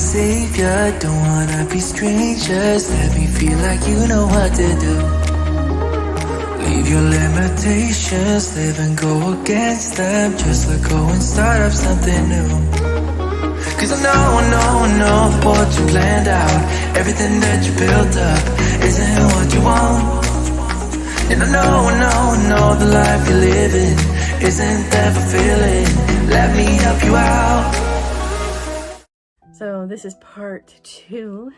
savior, don't wanna be strangers. Let me feel like you know what to do. Leave your limitations, live and go against them. Just let go and start up something new. Cause I know what you planned out. Everything that you built up isn't what you want. And I know the life you're living isn't that fulfilling. Let me help you out. So this is part 2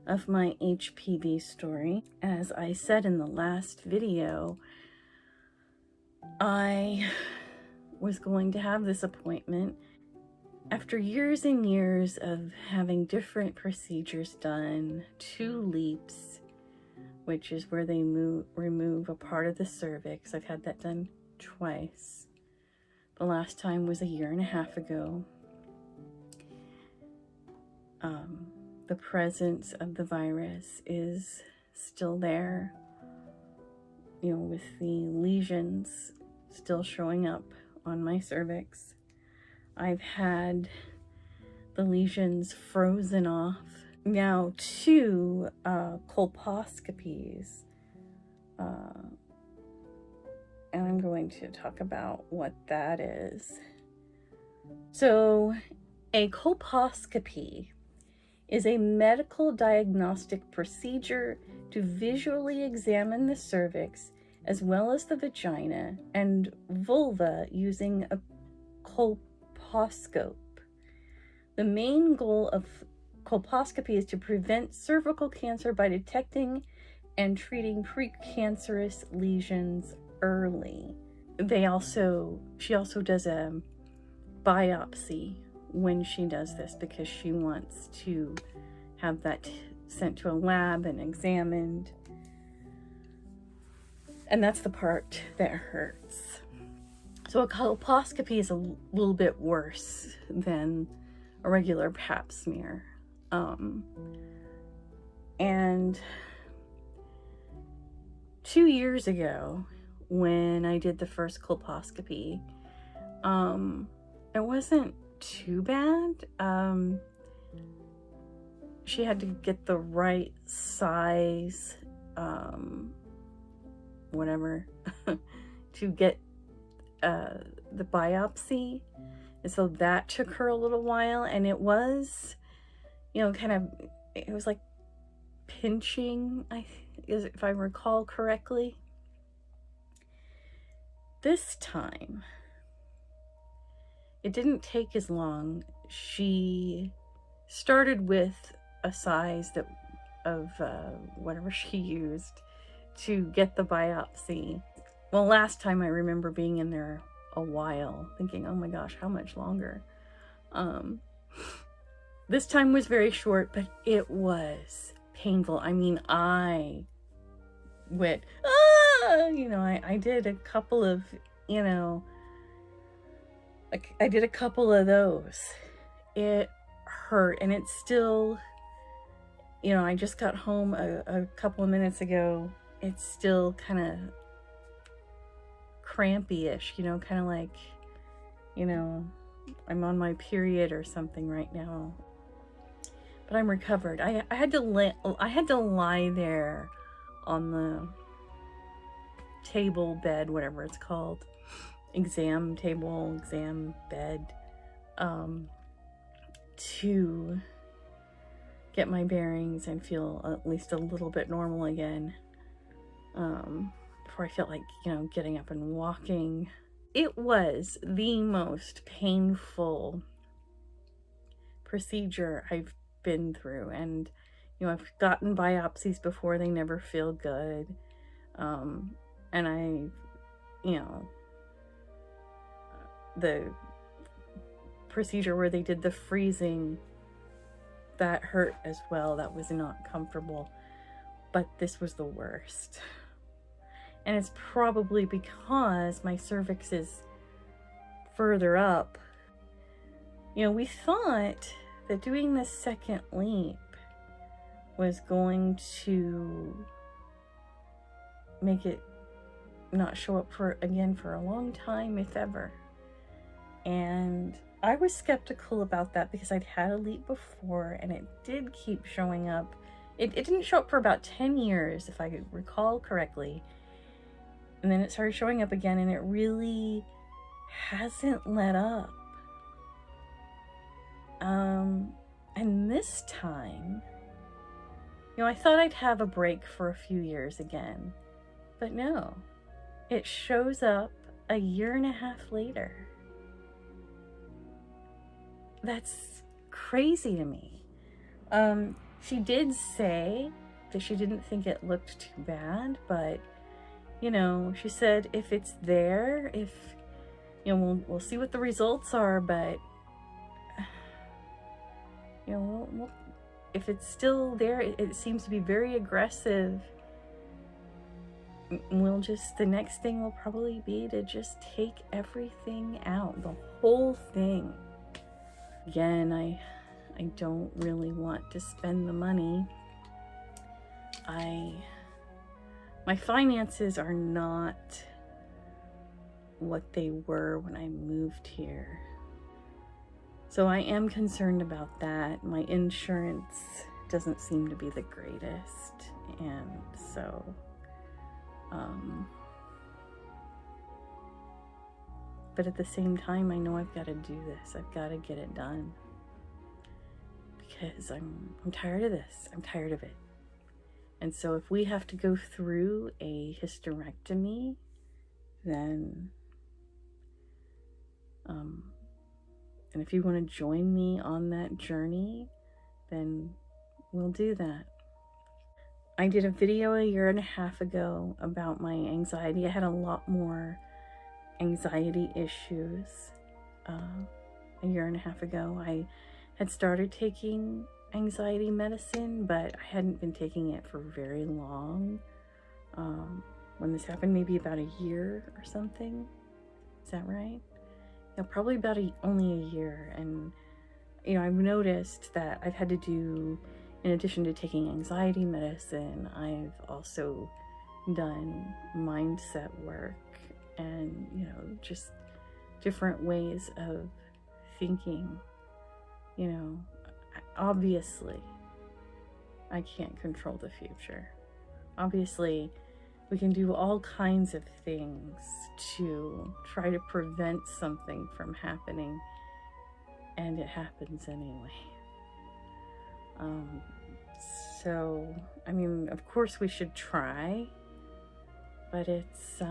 of my HPV story. As I said in the last video, I was going to have this appointment after years and years of having different procedures done, 2 leaps, which is where they remove a part of the cervix. I've had that done twice. The last time was a 1.5 years ago. The presence of the virus is still there, with the lesions still showing up on my cervix. I've had the lesions frozen off. Now 2 colposcopies, and I'm going to talk about what that is. So a colposcopy is a medical diagnostic procedure to visually examine the cervix as well as the vagina and vulva using a colposcope. The main goal of colposcopy is to prevent cervical cancer by detecting and treating precancerous lesions early. She also does a biopsy when she does this because she wants to have that sent to a lab and examined. And that's the part that hurts. So a colposcopy is a little bit worse than a regular pap smear. And 2 years ago, when I did the first colposcopy, it wasn't too bad. She had to get the right size, to get the biopsy. And so that took her a little while, and it was, it was like pinching, if I recall correctly. This time, it didn't take as long. She started with a size of whatever she used to get the biopsy. Well, last time I remember being in there a while, thinking, oh my gosh, how much longer? This time was very short, but it was painful. I mean, I went, I did a couple of, I did a couple of those. It hurt, and it's still, I just got home a couple of minutes ago. It's still kind of crampy-ish, kind of like, I'm on my period or something right now. But I'm recovered. I had to lie there on the table bed, whatever it's called, exam table, exam bed, to get my bearings and feel at least a little bit normal again, before I felt like, getting up and walking. It was the most painful procedure I've been through, and I've gotten biopsies before. They never feel good, and the procedure where they did the freezing, that hurt as well. That was not comfortable, but this was the worst. And it's probably because my cervix is further up. We thought that doing this second leap was going to make it not show up for a long time, if ever. And I was skeptical about that because I'd had a leak before and it did keep showing up. It didn't show up for about 10 years, if I recall correctly. And then it started showing up again, and it really hasn't let up. And this time, I thought I'd have a break for a few years again, but no, it shows up a year and a half later. That's crazy to me. She did say that she didn't think it looked too bad, but she said if it's there, we'll see what the results are, but if it's still there, it seems to be very aggressive. The next thing will probably be to just take everything out, the whole thing. Again, I don't really want to spend the money. My finances are not what they were when I moved here. So I am concerned about that. My insurance doesn't seem to be the greatest. And so, but at the same time, I know I've got to do this. I've got to get it done. Because I'm tired of this. I'm tired of it. And so if we have to go through a hysterectomy, then, and if you want to join me on that journey, then we'll do that. I did a video a year and a half ago about my anxiety. I had a lot more anxiety issues a year and a half ago. I had started taking anxiety medicine, but I hadn't been taking it for very long. When this happened, maybe about a year or something. Is that right? Yeah, probably about only a year. And I've noticed that I've had to do, in addition to taking anxiety medicine, I've also done mindset work and just different ways of thinking. Obviously I can't control the future. Obviously we can do all kinds of things to try to prevent something from happening, and it happens anyway. So, of course we should try, but it's,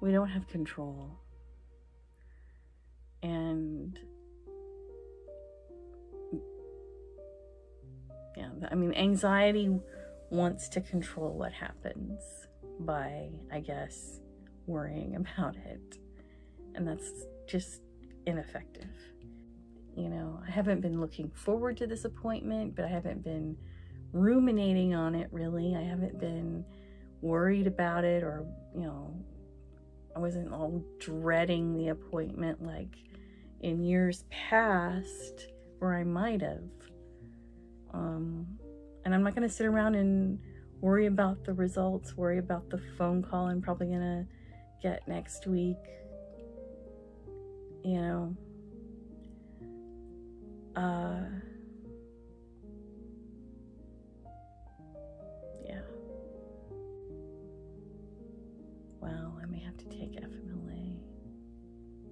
we don't have control. And anxiety wants to control what happens by, I guess, worrying about it. And that's just ineffective. I haven't been looking forward to this appointment, but I haven't been ruminating on it really. I haven't been worried about it, or, I wasn't all dreading the appointment like in years past where I might have. And I'm not going to sit around and worry about the results, worry about the phone call I'm probably going to get next week. Yeah. Well, I may have to take FMLA.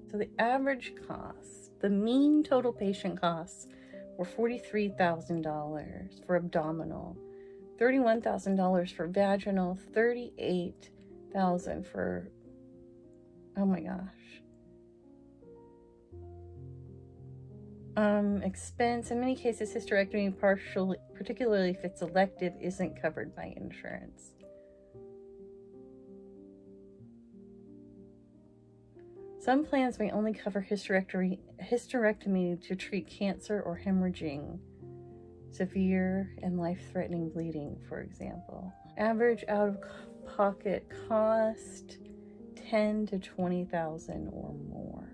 So the average cost, the mean total patient costs were $43,000 for abdominal, $31,000 for vaginal, $38,000 for, oh my gosh. Expense, in many cases, hysterectomy, particularly if it's elective, isn't covered by insurance. Some plans may only cover hysterectomy to treat cancer or hemorrhaging, severe and life-threatening bleeding, for example. Average out-of-pocket cost, $10,000 to $20,000 or more.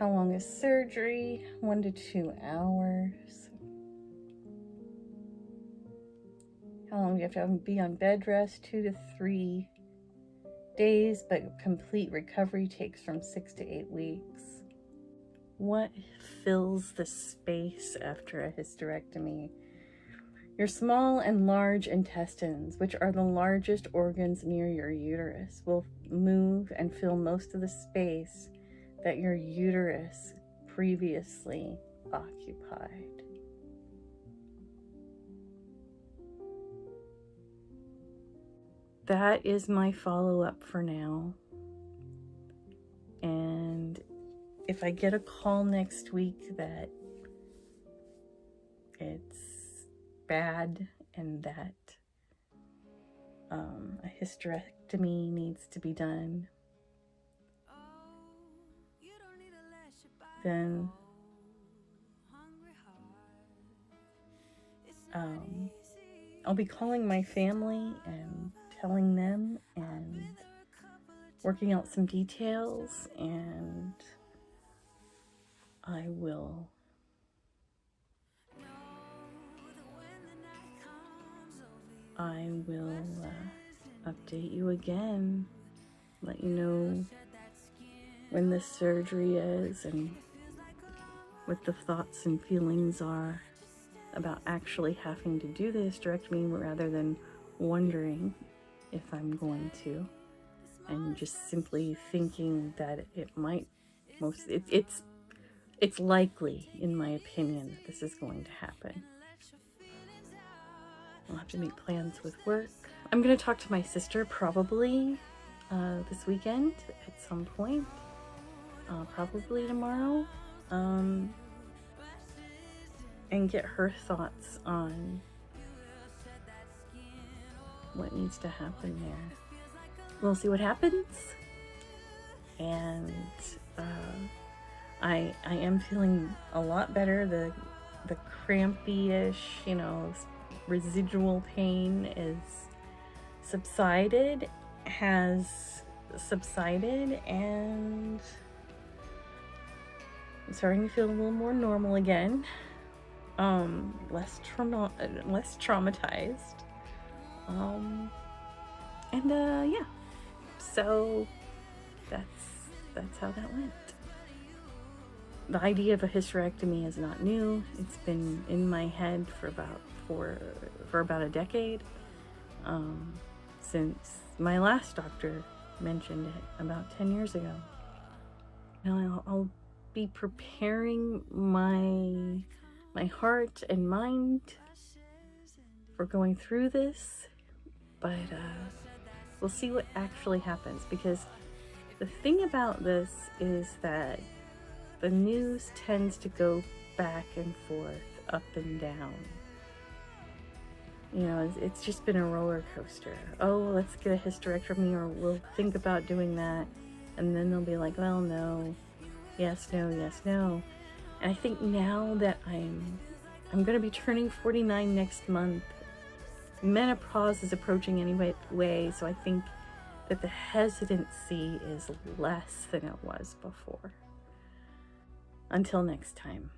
How long is surgery? 1 to 2 hours. How long do you have to be on bed rest? 2 to 3 days, but complete recovery takes from 6 to 8 weeks. What fills the space after a hysterectomy? Your small and large intestines, which are the largest organs near your uterus, will move and fill most of the space that your uterus previously occupied. That is my follow-up for now. And if I get a call next week that it's bad and that a hysterectomy needs to be done, then I'll be calling my family and telling them and working out some details, and I will update you again, let you know when the surgery is and what the thoughts and feelings are about actually having to do the hysterectomy rather than wondering if I'm going to, and just simply thinking that it might it's likely, in my opinion, that this is going to happen. I'll have to make plans with work. I'm going to talk to my sister probably this weekend at some point, probably tomorrow, and get her thoughts on what needs to happen there. We'll see what happens, and I am feeling a lot better. The crampy-ish, residual pain has subsided, and I'm starting to feel a little more normal again. Less traumatized. Yeah. So that's how that went. The idea of a hysterectomy is not new. It's been in my head for about a decade, since my last doctor mentioned it about 10 years ago. Now I'll be preparing my heart and mind for going through this, but we'll see what actually happens, because the thing about this is that the news tends to go back and forth, up and down. It's just been a roller coaster. Oh, let's get a hysterectomy, or we'll think about doing that. And then they'll be like, well, no, yes, no, yes, no. And I think now that I'm going to be turning 49 next month, menopause is approaching anyway, so I think that the hesitancy is less than it was before. Until next time.